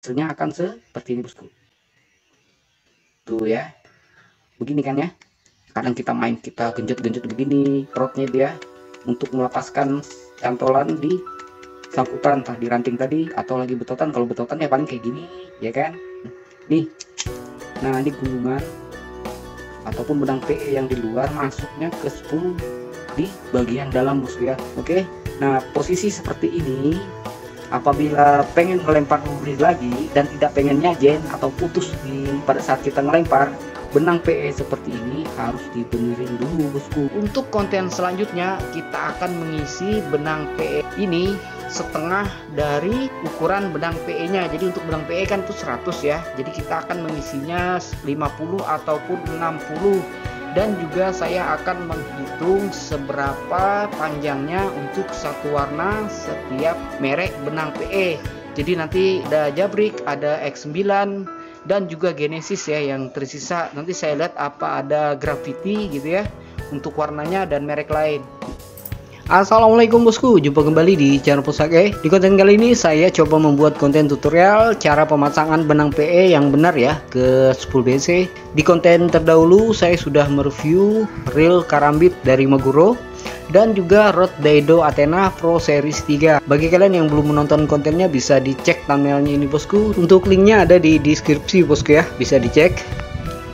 hasilnya akan seperti ini bosku. Tuh ya, begini kan ya. Kadang kita main, kita genjot-genjot begini perutnya dia untuk melepaskan cantolan di sangkutan, entah di ranting tadi atau lagi betotan. Kalau betotan ya paling kayak gini ya kan. Nih, nah ini gulungan ataupun benang PE yang di luar masuknya ke spool di bagian dalam bosku ya. Oke, nah posisi seperti ini apabila pengen melempar lurik lagi dan tidak pengen nyajen atau putus pada saat kita ngelempar, benang PE seperti ini harus dibenerin dulu bosku. Untuk konten selanjutnya kita akan mengisi benang PE ini setengah dari ukuran benang PE nya. Jadi untuk benang PE kan itu 100 ya, jadi kita akan mengisinya 50 ataupun 60, dan juga saya akan menghitung seberapa panjangnya untuk satu warna setiap merek benang PE. Jadi nanti ada Jabrik, ada X9 dan juga Genesis ya yang tersisa. Nanti saya lihat apa ada graffiti gitu ya untuk warnanya dan merek lain. Assalamualaikum bosku, jumpa kembali di channel Pusake. Di konten kali ini saya coba membuat konten tutorial cara pemasangan benang PE yang benar ya ke spool BC. Di konten terdahulu saya sudah mereview reel karambit dari Maguro dan juga rod Daido Athena Pro Series 3. Bagi kalian yang belum menonton kontennya bisa dicek thumbnailnya ini bosku. Untuk linknya ada di deskripsi bosku ya, bisa dicek.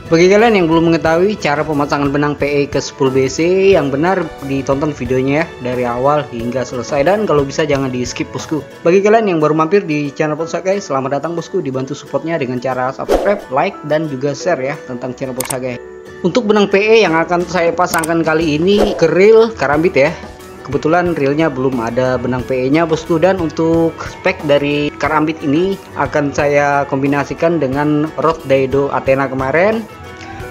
Bagi kalian yang belum mengetahui cara pemasangan benang PE ke spool BC yang benar, ditonton videonya ya dari awal hingga selesai, dan kalau bisa jangan di skip bosku. Bagi kalian yang baru mampir di channel Pusake, selamat datang bosku. Dibantu supportnya dengan cara subscribe, like, dan juga share ya tentang channel Pusake. Untuk benang PE yang akan saya pasangkan kali ini ke reel karambit ya. Kebetulan reelnya belum ada benang PE nya bosku, dan untuk spek dari karambit ini akan saya kombinasikan dengan rod Daido Athena kemarin.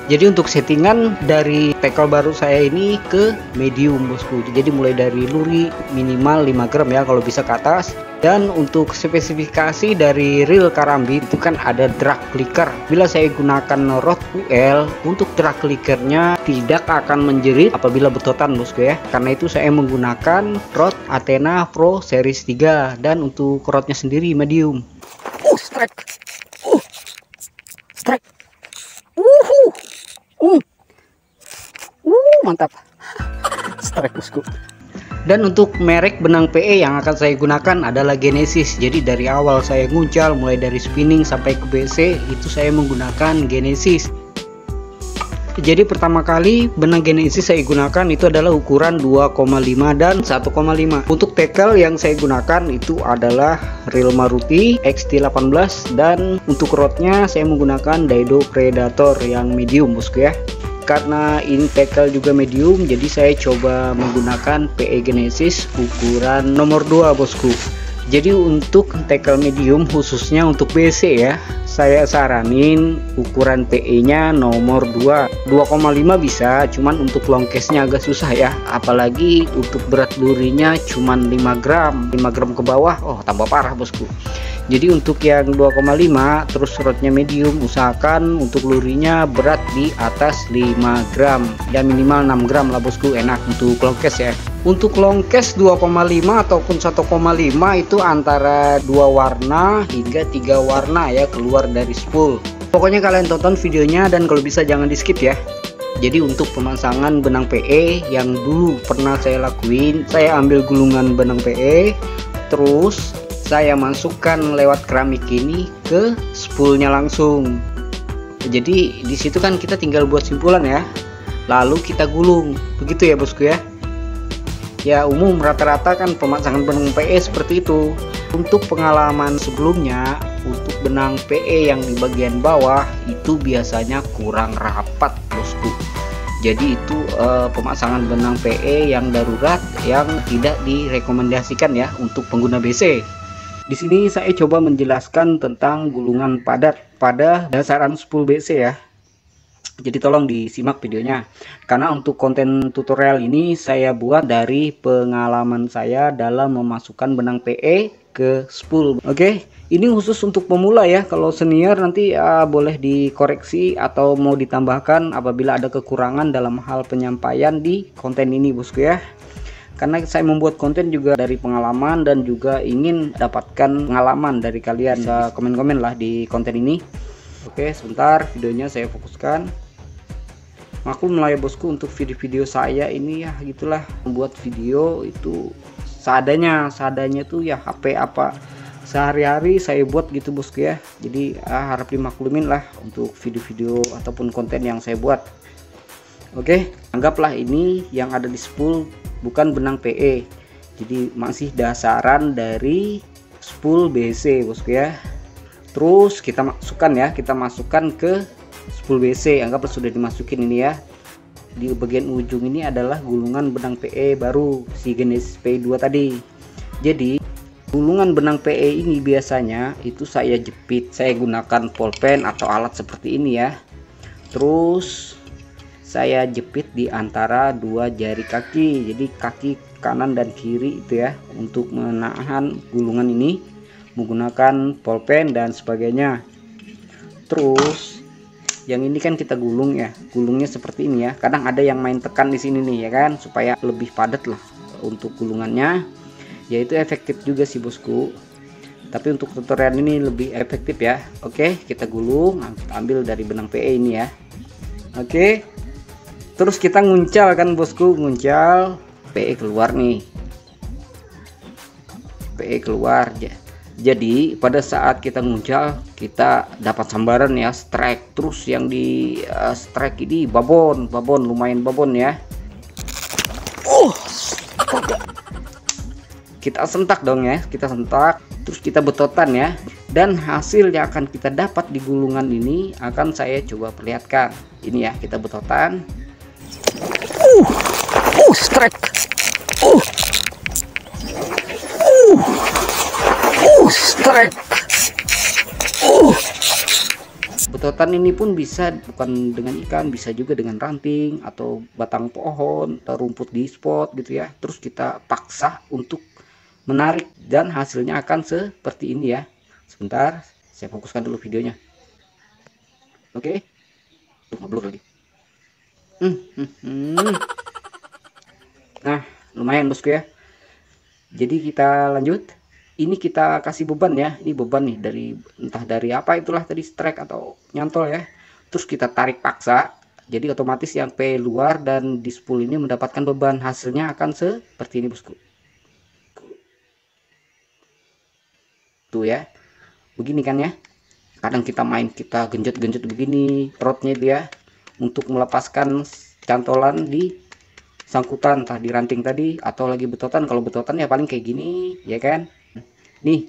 Jadi untuk settingan dari tackle baru saya ini ke medium bosku, jadi mulai dari luri minimal 5 gram ya kalau bisa ke atas. Dan untuk spesifikasi dari reel karambit itu kan ada drag clicker. Bila saya gunakan rod UL, untuk drag clickernya tidak akan menjerit apabila betotan bosku ya, karena itu saya menggunakan rod Athena Pro Series 3, dan untuk rodnya sendiri medium. Strike, strike, mantap. Strike bosku. Dan untuk merek benang PE yang akan saya gunakan adalah Genesis. Jadi dari awal saya nguncal mulai dari spinning sampai ke BC itu saya menggunakan Genesis. Jadi pertama kali benang Genesis saya gunakan itu adalah ukuran 2,5 dan 1,5. Untuk tackle yang saya gunakan itu adalah reel Maruti XT18, dan untuk rodnya saya menggunakan Daido Predator yang medium bosku ya. Karena ini tackle juga medium, jadi saya coba menggunakan PE Genesis ukuran nomor 2 bosku. Jadi untuk tackle medium khususnya untuk BC ya, saya saranin ukuran PE nya nomor 2. 2,5 bisa, cuman untuk long case nya agak susah ya, apalagi untuk berat lurinya cuman 5 gram ke bawah, oh tambah parah bosku. Jadi untuk yang 2,5 terus rodnya medium, usahakan untuk lurinya berat di atas 5 gram ya, minimal 6 gram lah bosku, enak untuk long case ya. Untuk long case 2,5 ataupun 1,5 itu antara 2 warna hingga 3 warna ya keluar dari spool. Pokoknya kalian tonton videonya dan kalau bisa jangan di skip ya. Jadi untuk pemasangan benang PE yang dulu pernah saya lakuin, saya ambil gulungan benang PE, terus saya masukkan lewat keramik ini ke spoolnya langsung. Jadi di situ kan kita tinggal buat simpulan ya, lalu kita gulung, begitu ya bosku ya. Ya umum rata-rata kan pemasangan benang PE seperti itu. Untuk pengalaman sebelumnya, untuk benang PE yang di bagian bawah itu biasanya kurang rapat bosku. Jadi itu pemasangan benang PE yang darurat yang tidak direkomendasikan ya untuk pengguna BC. Di sini saya coba menjelaskan tentang gulungan padat pada dasaran spool BC ya. Jadi tolong disimak videonya, karena untuk konten tutorial ini saya buat dari pengalaman saya dalam memasukkan benang PE ke spool. Oke, ini khusus untuk pemula ya. Kalau senior nanti boleh dikoreksi atau mau ditambahkan apabila ada kekurangan dalam hal penyampaian di konten ini bosku ya. karena saya membuat konten juga dari pengalaman dan juga ingin dapatkan pengalaman dari kalian. Bisa komen-komen lah di konten ini. Oke, sebentar videonya saya fokuskan. Maklum lah ya bosku, untuk video-video saya ini ya gitulah, membuat video itu seadanya tuh ya HP apa sehari-hari saya buat gitu bosku ya. Jadi harap dimaklumin lah untuk video-video ataupun konten yang saya buat. Oke, anggaplah ini yang ada di spool bukan benang PE, jadi masih dasaran dari spool BC bosku ya. Terus kita masukkan ke spool BC, anggaplah sudah dimasukin ini ya. Di bagian ujung ini adalah gulungan benang PE baru si jenis P2 tadi. Jadi gulungan benang PE ini biasanya itu saya jepit, saya gunakan pulpen atau alat seperti ini ya. Terus saya jepit di antara dua jari kaki, jadi kaki kanan dan kiri itu ya, untuk menahan gulungan ini menggunakan pulpen dan sebagainya. Terus yang ini kan kita gulung ya, gulungnya seperti ini ya. Kadang ada yang main tekan di sini nih ya kan, supaya lebih padat lah untuk gulungannya. Ya itu efektif juga sih bosku, tapi untuk tutorial ini lebih efektif ya. Oke, kita gulung, ambil dari benang PE ini ya. Oke, terus kita nguncal kan bosku, nguncal PE keluar nih, PE keluar. Jadi pada saat kita nguncal kita dapat sambaran ya, strike. Terus yang di strike ini babon lumayan babon ya. Kita sentak dong ya, kita sentak, terus kita betotan ya. Dan hasil yang akan kita dapat di gulungan ini akan saya coba perlihatkan. Ini ya, kita betotan. Strike. Strike. Betotan ini pun bisa bukan dengan ikan, bisa juga dengan ranting atau batang pohon atau rumput di spot gitu ya. Terus kita paksa untuk menarik dan hasilnya akan seperti ini ya. Sebentar, saya fokuskan dulu videonya. Oke. Blur lagi. Nah, lumayan bosku ya. Jadi kita lanjut. Ini kita kasih beban ya. Ini beban nih dari entah dari apa itulah tadi, strike atau nyantol ya. Terus kita tarik paksa. Jadi otomatis yang P luar dan di spool ini mendapatkan beban. Hasilnya akan seperti ini bosku. Tuh ya. Begini kan ya. Kadang kita genjot-genjot begini perutnya dia untuk melepaskan cantolan di sangkutan, entah di ranting tadi atau lagi betotan. Kalau betotan ya paling kayak gini ya kan. Nih,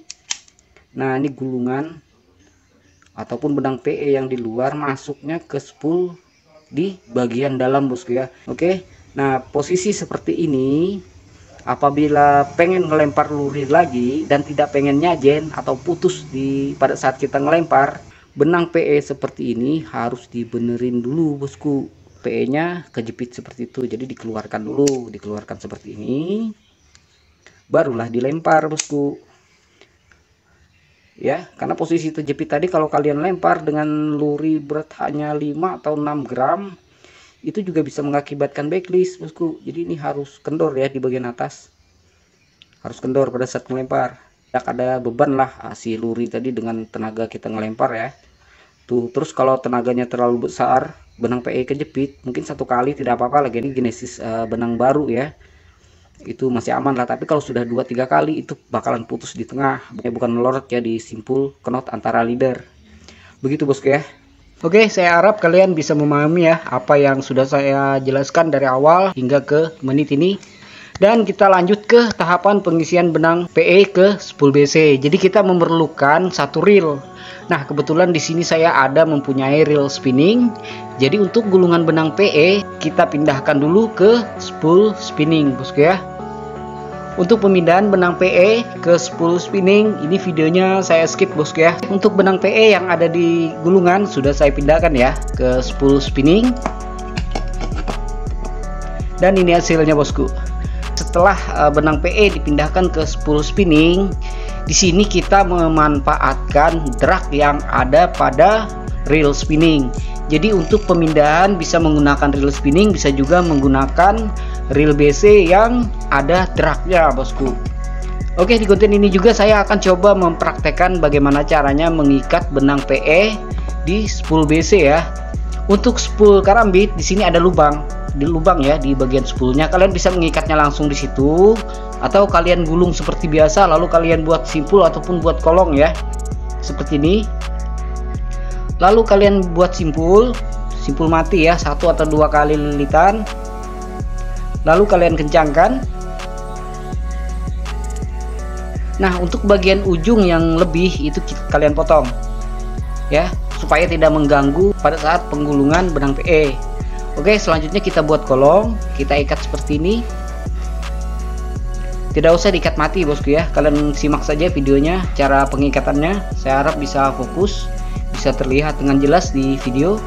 nah ini gulungan ataupun benang PE yang di luar masuknya ke spool di bagian dalam bosku ya. Oke, nah posisi seperti ini apabila pengen ngelempar lurir lagi dan tidak pengen nyajen atau putus pada saat kita ngelempar, benang PE seperti ini harus dibenerin dulu bosku. PE nya kejepit seperti itu, jadi dikeluarkan dulu, dikeluarkan seperti ini, barulah dilempar bosku ya. Karena posisi terjepit tadi kalau kalian lempar dengan luri berat hanya 5 atau 6 gram itu juga bisa mengakibatkan backlist bosku. Jadi ini harus kendor ya, di bagian atas harus kendor pada saat melempar. Ada beban lah si luri tadi dengan tenaga kita ngelempar ya tuh. Terus kalau tenaganya terlalu besar, benang PE kejepit, mungkin satu kali tidak apa-apa lagi. Ini genesis benang baru ya, itu masih aman lah. Tapi kalau sudah 2-3 kali itu bakalan putus di tengah, bukan melorot ya, di simpul knot antara leader. Begitu bosku ya. Oke, saya harap kalian bisa memahami ya apa yang sudah saya jelaskan dari awal hingga ke menit ini. Dan kita lanjut ke tahapan pengisian benang PE ke spool BC. Jadi kita memerlukan satu reel. Nah, kebetulan di sini saya ada mempunyai reel spinning. Jadi untuk gulungan benang PE kita pindahkan dulu ke spool spinning bosku ya. Untuk pemindahan benang PE ke spool spinning ini videonya saya skip bosku ya. Untuk benang PE yang ada di gulungan sudah saya pindahkan ya ke spool spinning. Dan ini hasilnya bosku. Setelah benang PE dipindahkan ke spool spinning, di sini kita memanfaatkan drag yang ada pada reel spinning. Jadi untuk pemindahan bisa menggunakan reel spinning, bisa juga menggunakan reel BC yang ada dragnya bosku. Oke, di konten ini juga saya akan coba mempraktekkan bagaimana caranya mengikat benang PE di spool BC ya. Untuk spool karambit di sini ada lubang ya di bagian spoolnya. Kalian bisa mengikatnya langsung di situ, atau kalian gulung seperti biasa lalu kalian buat simpul ataupun buat kolong ya. Seperti ini. Lalu kalian buat simpul mati ya, 1 atau 2 kali lilitan. Lalu kalian kencangkan. Nah, untuk bagian ujung yang lebih itu kalian potong ya, supaya tidak mengganggu pada saat penggulungan benang PE. Oke, selanjutnya kita buat kolong, kita ikat seperti ini. Tidak usah diikat mati bosku ya, kalian simak saja videonya cara pengikatannya. Saya harap bisa fokus, bisa terlihat dengan jelas di video.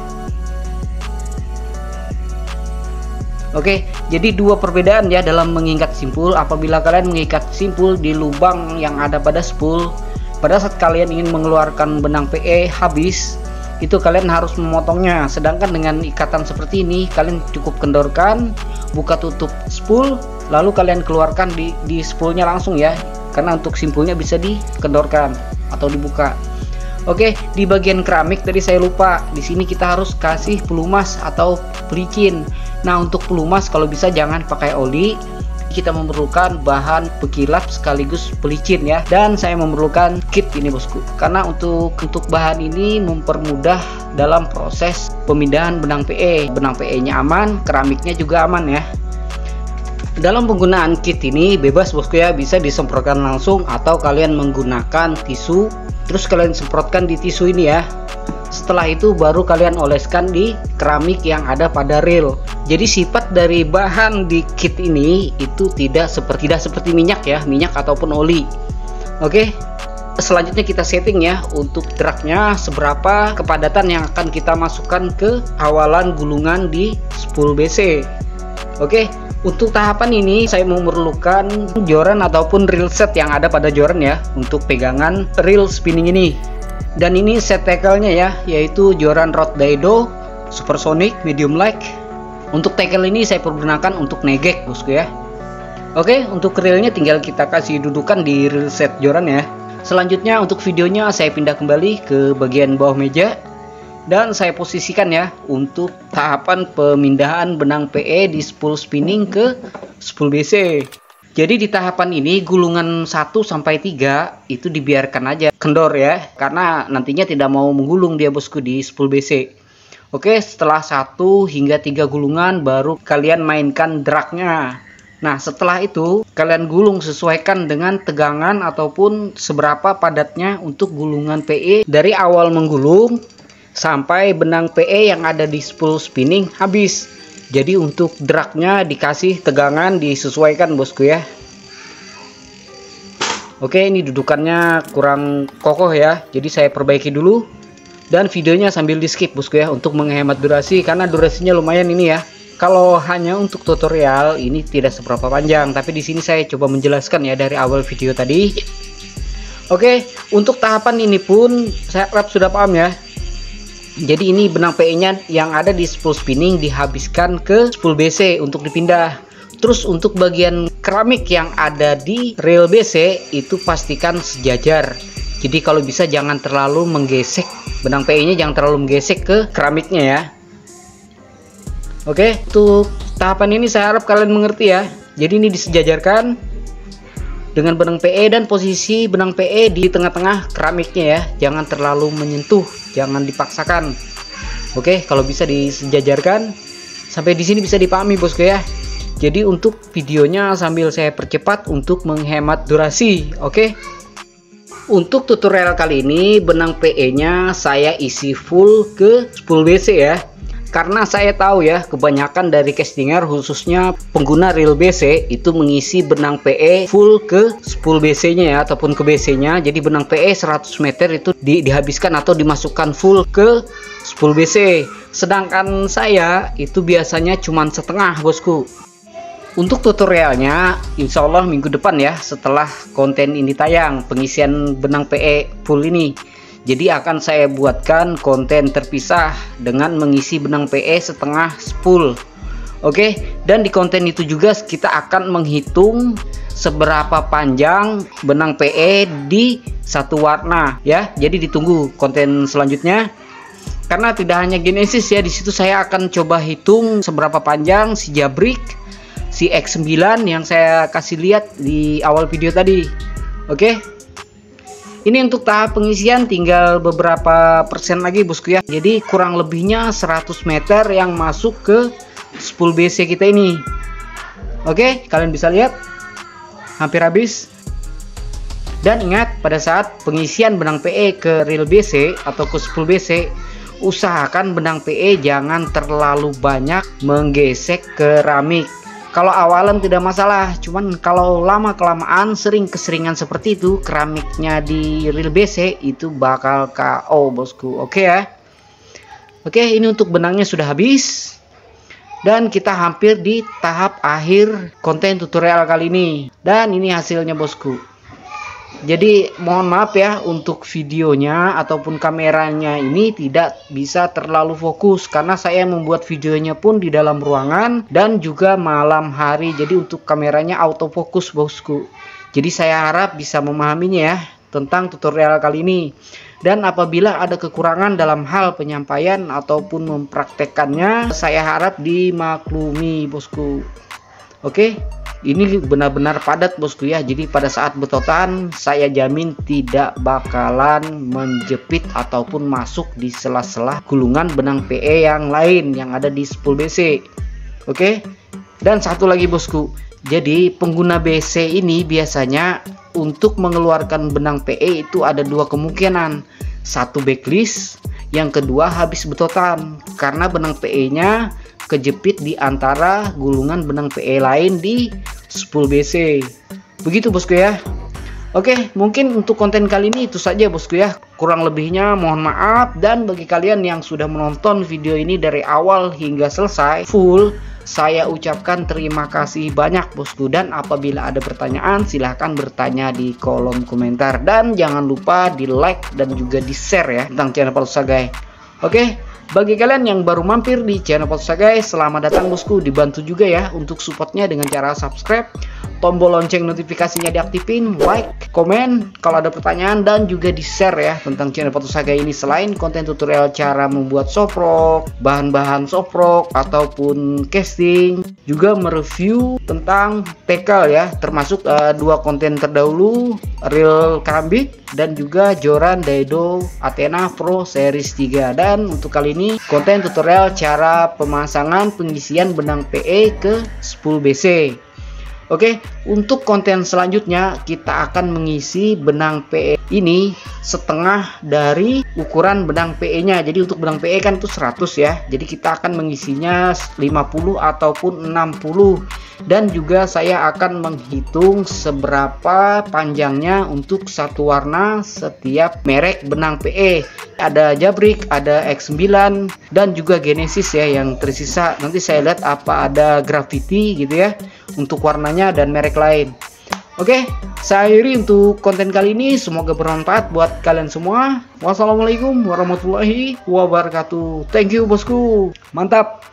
Oke, jadi 2 perbedaan ya dalam mengikat simpul. Apabila kalian mengikat simpul di lubang yang ada pada spool, pada saat kalian ingin mengeluarkan benang PE habis, itu kalian harus memotongnya. Sedangkan dengan ikatan seperti ini, kalian cukup kendorkan, buka tutup spool, lalu kalian keluarkan di spoolnya langsung ya. Karena untuk simpulnya bisa dikendorkan atau dibuka. Oke, di bagian keramik tadi saya lupa. Di sini kita harus kasih pelumas atau pelicin. Nah, untuk pelumas kalau bisa jangan pakai oli. Kita memerlukan bahan pekilap sekaligus pelicin ya. Dan saya memerlukan kit ini bosku. Karena untuk bahan ini mempermudah dalam proses pemindahan benang PE. Benang PE-nya aman, keramiknya juga aman ya. Dalam penggunaan kit ini bebas bosku ya, bisa disemprotkan langsung atau kalian menggunakan tisu. Terus kalian semprotkan di tisu ini ya. Setelah itu baru kalian oleskan di keramik yang ada pada reel. Jadi sifat dari bahan di kit ini itu tidak seperti minyak ya, minyak ataupun oli. Oke, selanjutnya kita setting ya untuk dragnya seberapa kepadatan yang akan kita masukkan ke awalan gulungan di spool BC. Oke, untuk tahapan ini saya memerlukan joran ataupun reel set yang ada pada joran ya untuk pegangan reel spinning ini. Dan ini set tackle-nya ya, yaitu joran Rod Daido Supersonic Medium Like. Untuk tackle ini saya pergunakan untuk negek bosku ya. Oke, untuk reelnya tinggal kita kasih dudukan di reel set joran ya. Selanjutnya untuk videonya saya pindah kembali ke bagian bawah meja dan saya posisikan ya untuk tahapan pemindahan benang PE di spool spinning ke spool BC. Jadi di tahapan ini gulungan 1 sampai 3 itu dibiarkan aja kendor ya, karena nantinya tidak mau menggulung dia bosku di spool BC. Oke, setelah 1 hingga 3 gulungan baru kalian mainkan dragnya. Nah, setelah itu kalian gulung sesuaikan dengan tegangan ataupun seberapa padatnya untuk gulungan PE dari awal menggulung sampai benang PE yang ada di spool spinning habis. Jadi untuk dragnya dikasih tegangan disesuaikan bosku ya. Oke, ini dudukannya kurang kokoh ya, jadi saya perbaiki dulu. Dan videonya sambil di skip bosku ya untuk menghemat durasi, karena durasinya lumayan ini ya. Kalau hanya untuk tutorial ini tidak seberapa panjang, tapi di sini saya coba menjelaskan ya dari awal video tadi. Oke, untuk tahapan ini pun saya harap sudah paham ya. Jadi ini benang PE-nya yang ada di spool spinning dihabiskan ke spool BC untuk dipindah. Terus untuk bagian keramik yang ada di reel BC itu pastikan sejajar. Jadi kalau bisa jangan terlalu menggesek, benang PE-nya jangan terlalu menggesek ke keramiknya ya. Oke, untuk tahapan ini saya harap kalian mengerti ya. Jadi ini disejajarkan dengan benang PE dan posisi benang PE di tengah-tengah keramiknya ya. Jangan terlalu menyentuh, jangan dipaksakan. Oke, kalau bisa disejajarkan. Sampai di sini bisa dipahami bosku ya. Jadi untuk videonya sambil saya percepat untuk menghemat durasi. Oke. Untuk tutorial kali ini benang PE-nya saya isi full ke spool BC ya. Karena saya tahu ya kebanyakan dari castinger khususnya pengguna reel BC itu mengisi benang PE full ke spool BC-nya ya, ataupun ke BC-nya. Jadi benang PE 100 meter itu dihabiskan atau dimasukkan full ke spool BC. Sedangkan saya itu biasanya cuma setengah bosku. Untuk tutorialnya insya Allah minggu depan ya, setelah konten ini tayang pengisian benang PE full ini. Jadi akan saya buatkan konten terpisah dengan mengisi benang PE setengah spool. Oke, dan di konten itu juga kita akan menghitung seberapa panjang benang PE di satu warna ya. Jadi ditunggu konten selanjutnya. Karena tidak hanya Genesis ya, di situ saya akan coba hitung seberapa panjang si Jabrik, si X9 yang saya kasih lihat di awal video tadi. Oke. Ini untuk tahap pengisian tinggal beberapa persen lagi bosku ya. Jadi kurang lebihnya 100 meter yang masuk ke spool BC kita ini. Oke, kalian bisa lihat hampir habis. Dan ingat, pada saat pengisian benang PE ke reel BC atau ke spool BC, usahakan benang PE jangan terlalu banyak menggesek keramik. Kalau awalan tidak masalah, cuman kalau lama kelamaan keseringan seperti itu, keramiknya di reel BC itu bakal KO bosku. Oke ya. Oke, ini untuk benangnya sudah habis. Dan kita hampir di tahap akhir konten tutorial kali ini. Dan ini hasilnya bosku. Jadi mohon maaf ya, untuk videonya ataupun kameranya ini tidak bisa terlalu fokus, karena saya membuat videonya pun di dalam ruangan dan juga malam hari. Jadi untuk kameranya autofokus bosku. Jadi saya harap bisa memahaminya ya tentang tutorial kali ini. Dan apabila ada kekurangan dalam hal penyampaian ataupun mempraktekannya, saya harap dimaklumi bosku. Oke, ini benar-benar padat bosku ya. Jadi pada saat betotan saya jamin tidak bakalan menjepit ataupun masuk di sela-sela gulungan benang PE yang lain yang ada di spool BC. Oke. Dan satu lagi bosku, jadi pengguna BC ini biasanya untuk mengeluarkan benang PE itu ada dua kemungkinan. Satu backlist, yang kedua habis betotan, karena benang PE nya kejepit di antara gulungan benang PE lain di spool BC. Begitu bosku ya. Oke, mungkin untuk konten kali ini itu saja bosku ya. Kurang lebihnya mohon maaf, dan bagi kalian yang sudah menonton video ini dari awal hingga selesai full, saya ucapkan terima kasih banyak bosku. Dan apabila ada pertanyaan silahkan bertanya di kolom komentar, dan jangan lupa di like dan juga di share ya tentang channel Palu Sagai. Oke, bagi kalian yang baru mampir di channel Palu Sagai, selamat datang bosku. Dibantu juga ya untuk supportnya dengan cara subscribe, tombol lonceng notifikasinya diaktifin, like, komen kalau ada pertanyaan, dan juga di share ya tentang channel Palu Sagai ini. Selain konten tutorial cara membuat softrock, bahan-bahan softrock ataupun casting, juga mereview tentang tackle ya, termasuk dua konten terdahulu, reel Karambit dan juga joran Daido Athena Pro Series 3. Dan untuk kali ini konten tutorial cara pemasangan pengisian benang PE ke spool BC. Oke, untuk konten selanjutnya kita akan mengisi benang PE ini setengah dari ukuran benang PE nya. Jadi untuk benang PE kan itu 100 ya. Jadi kita akan mengisinya 50 ataupun 60. Dan juga saya akan menghitung seberapa panjangnya untuk satu warna setiap merek benang PE. Ada Jabrik, ada X9, dan juga Genesis ya yang tersisa. Nanti saya lihat apa ada Graffiti gitu ya untuk warnanya dan merek lain. Oke, saya akhiri untuk konten kali ini. Semoga bermanfaat buat kalian semua. Wassalamualaikum warahmatullahi wabarakatuh. Thank you bosku. Mantap.